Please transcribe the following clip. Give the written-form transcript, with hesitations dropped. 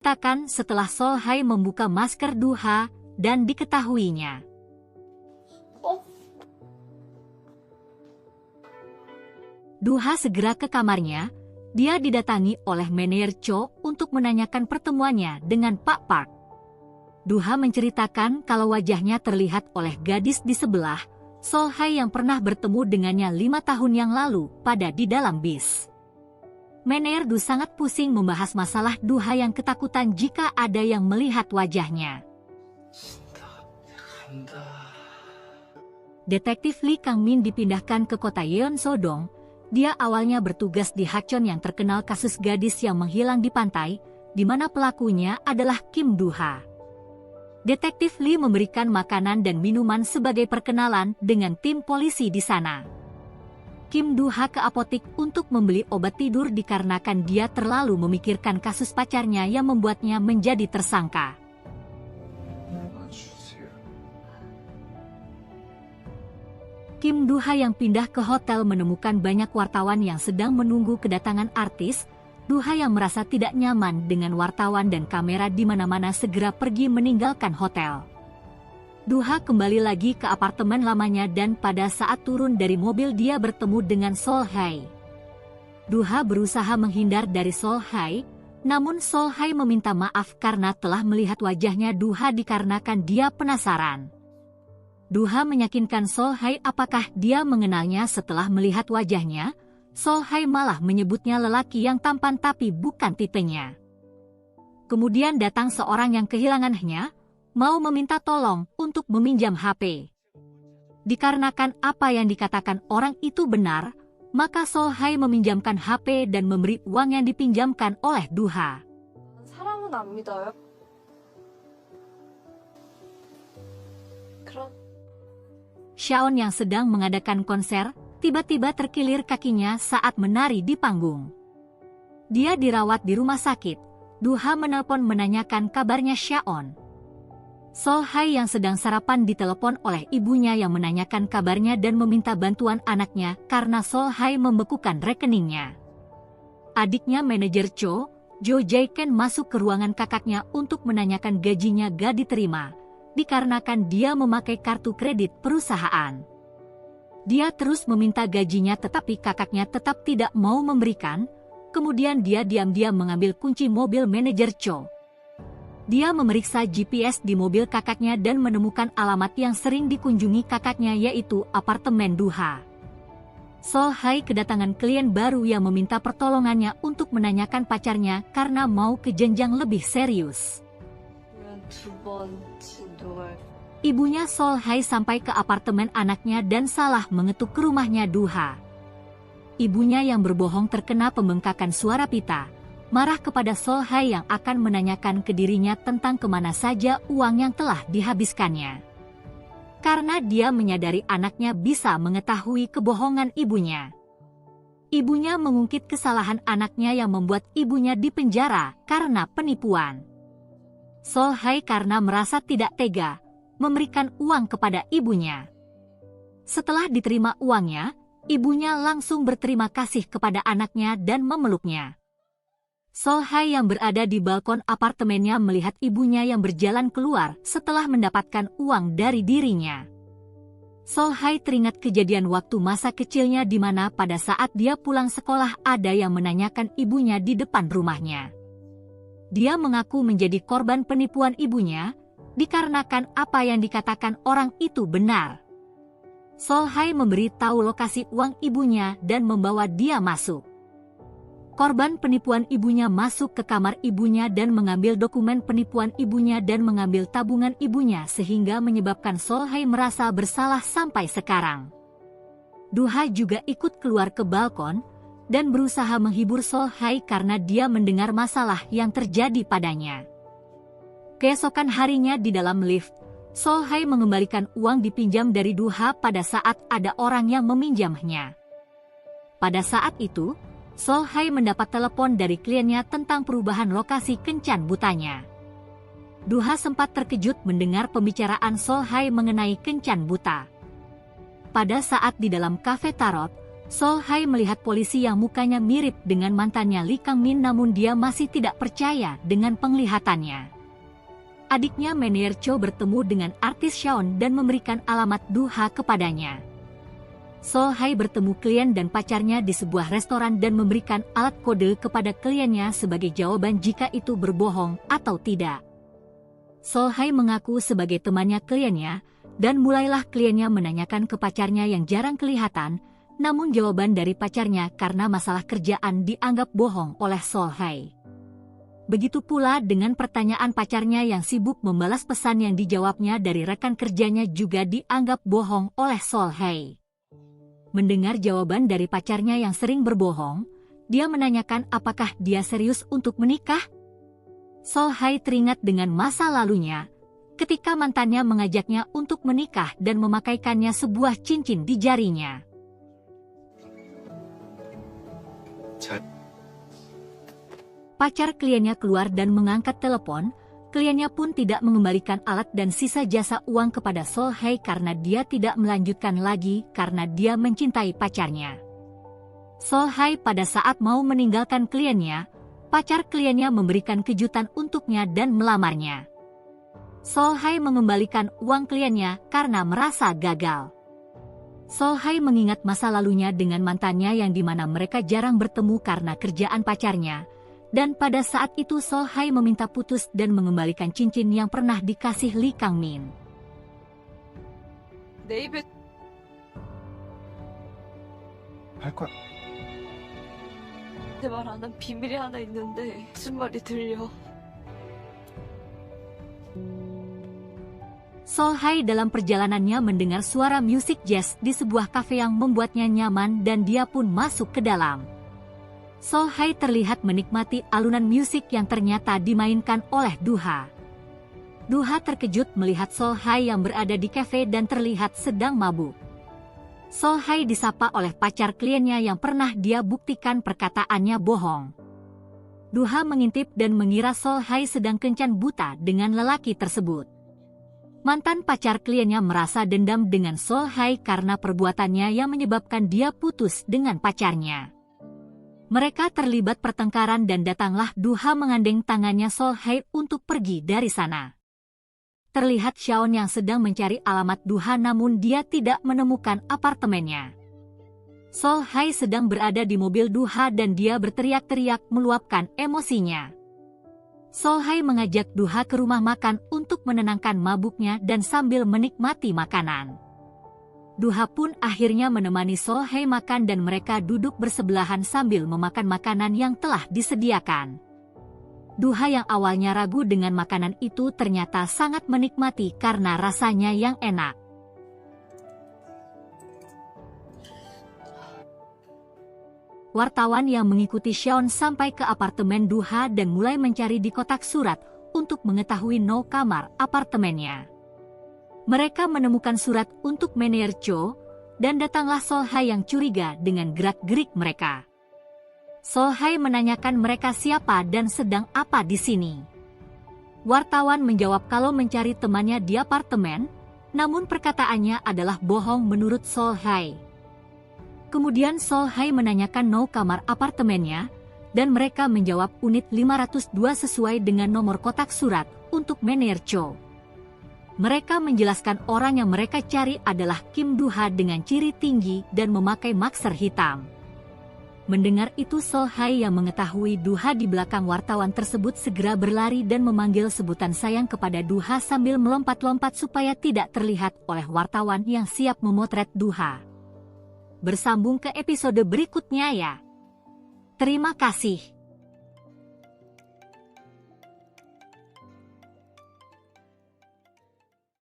Katakan setelah Solhai membuka masker Duha dan diketahuinya. Duha segera ke kamarnya. Dia didatangi oleh manajer Cho untuk menanyakan pertemuannya dengan Pak Park. Duha menceritakan kalau wajahnya terlihat oleh gadis di sebelah, Solhai yang pernah bertemu dengannya 5 tahun yang lalu pada di dalam bis. Manajer Du sangat pusing membahas masalah Duha yang ketakutan jika ada yang melihat wajahnya. Detektif Lee Kang-min dipindahkan ke kota Yeonsodong. Dia awalnya bertugas di Hachon yang terkenal kasus gadis yang menghilang di pantai, di mana pelakunya adalah Kim Duha. Detektif Lee memberikan makanan dan minuman sebagai perkenalan dengan tim polisi di sana. Kim Duha ke apotik untuk membeli obat tidur dikarenakan dia terlalu memikirkan kasus pacarnya yang membuatnya menjadi tersangka. Kim Duha yang pindah ke hotel menemukan banyak wartawan yang sedang menunggu kedatangan artis. Duha yang merasa tidak nyaman dengan wartawan dan kamera di mana-mana segera pergi meninggalkan hotel. Duha kembali lagi ke apartemen lamanya dan pada saat turun dari mobil dia bertemu dengan Solhai. Duha berusaha menghindar dari Solhai, namun Solhai meminta maaf karena telah melihat wajahnya Duha dikarenakan dia penasaran. Duha meyakinkan Solhai apakah dia mengenalnya setelah melihat wajahnya. Solhai malah menyebutnya lelaki yang tampan tapi bukan tipenya. Kemudian datang seorang yang kehilangannya, mau meminta tolong untuk meminjam HP. Dikarenakan apa yang dikatakan orang itu benar, maka Solhai meminjamkan HP dan memberi uang yang dipinjamkan oleh Duha. 사람은 안 믿어요? Shaon yang sedang mengadakan konser, tiba-tiba terkilir kakinya saat menari di panggung. Dia dirawat di rumah sakit. Duha menelpon menanyakan kabarnya Shaon. Solhai yang sedang sarapan ditelepon oleh ibunya yang menanyakan kabarnya dan meminta bantuan anaknya karena Solhai membekukan rekeningnya. Adiknya manajer Cho, Jo Jae-ken masuk ke ruangan kakaknya untuk menanyakan gajinya gak diterima, dikarenakan dia memakai kartu kredit perusahaan. Dia terus meminta gajinya tetapi kakaknya tetap tidak mau memberikan, kemudian dia diam-diam mengambil kunci mobil manajer Cho. Dia memeriksa GPS di mobil kakaknya dan menemukan alamat yang sering dikunjungi kakaknya yaitu apartemen Duha. Solhai kedatangan klien baru yang meminta pertolongannya untuk menanyakan pacarnya karena mau ke jenjang lebih serius. Ibunya Solhai sampai ke apartemen anaknya dan salah mengetuk ke rumahnya Duha. Ibunya yang berbohong terkena pembengkakan suara pita, marah kepada Solhai yang akan menanyakan ke dirinya tentang kemana saja uang yang telah dihabiskannya. Karena dia menyadari anaknya bisa mengetahui kebohongan ibunya. Ibunya mengungkit kesalahan anaknya yang membuat ibunya dipenjara karena penipuan. Solhai karena merasa tidak tega, memberikan uang kepada ibunya. Setelah diterima uangnya, ibunya langsung berterima kasih kepada anaknya dan memeluknya. Solhai yang berada di balkon apartemennya melihat ibunya yang berjalan keluar setelah mendapatkan uang dari dirinya. Solhai teringat kejadian waktu masa kecilnya di mana pada saat dia pulang sekolah ada yang menanyakan ibunya di depan rumahnya. Dia mengaku menjadi korban penipuan ibunya, dikarenakan apa yang dikatakan orang itu benar. Solhai memberi tahu lokasi uang ibunya dan membawa dia masuk. Korban penipuan ibunya masuk ke kamar ibunya dan mengambil dokumen penipuan ibunya dan mengambil tabungan ibunya sehingga menyebabkan Solhai merasa bersalah sampai sekarang. Duha juga ikut keluar ke balkon dan berusaha menghibur Solhai karena dia mendengar masalah yang terjadi padanya. Keesokan harinya di dalam lift, Solhai mengembalikan uang dipinjam dari Duha pada saat ada orang yang meminjamnya. Pada saat itu, Solhai mendapat telepon dari kliennya tentang perubahan lokasi kencan butanya. Duha sempat terkejut mendengar pembicaraan Solhai mengenai kencan buta. Pada saat di dalam kafe tarot, Sol Hai melihat polisi yang mukanya mirip dengan mantannya Lee Kang Min, namun dia masih tidak percaya dengan penglihatannya. Adiknya Manager Cho bertemu dengan artis Shawn dan memberikan alamat Duha kepadanya. Sol Hai bertemu klien dan pacarnya di sebuah restoran dan memberikan alat kode kepada kliennya sebagai jawaban jika itu berbohong atau tidak. Sol Hai mengaku sebagai temannya kliennya, dan mulailah kliennya menanyakan ke pacarnya yang jarang kelihatan, namun jawaban dari pacarnya karena masalah kerjaan dianggap bohong oleh Sol Hai. Begitu pula dengan pertanyaan pacarnya yang sibuk membalas pesan yang dijawabnya dari rekan kerjanya juga dianggap bohong oleh Sol Hai. Mendengar jawaban dari pacarnya yang sering berbohong, dia menanyakan apakah dia serius untuk menikah. Sol Hai teringat dengan masa lalunya, ketika mantannya mengajaknya untuk menikah dan memakaikannya sebuah cincin di jarinya. Pacar kliennya keluar dan mengangkat telepon, kliennya pun tidak mengembalikan alat dan sisa jasa uang kepada Sol Hai karena dia tidak melanjutkan lagi karena dia mencintai pacarnya. Sol Hai pada saat mau meninggalkan kliennya, pacar kliennya memberikan kejutan untuknya dan melamarnya. Sol Hai mengembalikan uang kliennya karena merasa gagal. Sol Hai mengingat masa lalunya dengan mantannya yang dimana mereka jarang bertemu karena kerjaan pacarnya, dan pada saat itu Sol Hai meminta putus dan mengembalikan cincin yang pernah dikasih Lee Kang Min. 내 입에 할 거야. 내 말 안 한 비밀이 하나 있는데 무슨 말이 들려. Sol Hai dalam perjalanannya mendengar suara musik jazz di sebuah kafe yang membuatnya nyaman dan dia pun masuk ke dalam. Sol Hai terlihat menikmati alunan musik yang ternyata dimainkan oleh Duha. Duha terkejut melihat Sol Hai yang berada di kafe dan terlihat sedang mabuk. Sol Hai disapa oleh pacar kliennya yang pernah dia buktikan perkataannya bohong. Duha mengintip dan mengira Sol Hai sedang kencan buta dengan lelaki tersebut. Mantan pacar kliennya merasa dendam dengan Sol Hai karena perbuatannya yang menyebabkan dia putus dengan pacarnya. Mereka terlibat pertengkaran dan datanglah Duha mengandeng tangannya Sol Hai untuk pergi dari sana. Terlihat Shawn yang sedang mencari alamat Duha namun dia tidak menemukan apartemennya. Sol Hai sedang berada di mobil Duha dan dia berteriak-teriak meluapkan emosinya. Sol Hai mengajak Duha ke rumah makan untuk menenangkan mabuknya dan sambil menikmati makanan. Duha pun akhirnya menemani Sol Hai makan dan mereka duduk bersebelahan sambil memakan makanan yang telah disediakan. Duha yang awalnya ragu dengan makanan itu ternyata sangat menikmati karena rasanya yang enak. Wartawan yang mengikuti Shawn sampai ke apartemen Duha dan mulai mencari di kotak surat untuk mengetahui no kamar apartemennya. Mereka menemukan surat untuk Manager Cho, dan datanglah Sol Hai yang curiga dengan gerak-gerik mereka. Sol Hai menanyakan mereka siapa dan sedang apa di sini. Wartawan menjawab kalau mencari temannya di apartemen, namun perkataannya adalah bohong menurut Sol Hai. Kemudian Sol Hai menanyakan no kamar apartemennya, dan mereka menjawab unit 502 sesuai dengan nomor kotak surat untuk Manager Cho. Mereka menjelaskan orang yang mereka cari adalah Kim Duha dengan ciri tinggi dan memakai masker hitam. Mendengar itu Sol Hai yang mengetahui Duha di belakang wartawan tersebut segera berlari dan memanggil sebutan sayang kepada Duha sambil melompat-lompat supaya tidak terlihat oleh wartawan yang siap memotret Duha. Bersambung ke episode berikutnya ya. Terima kasih.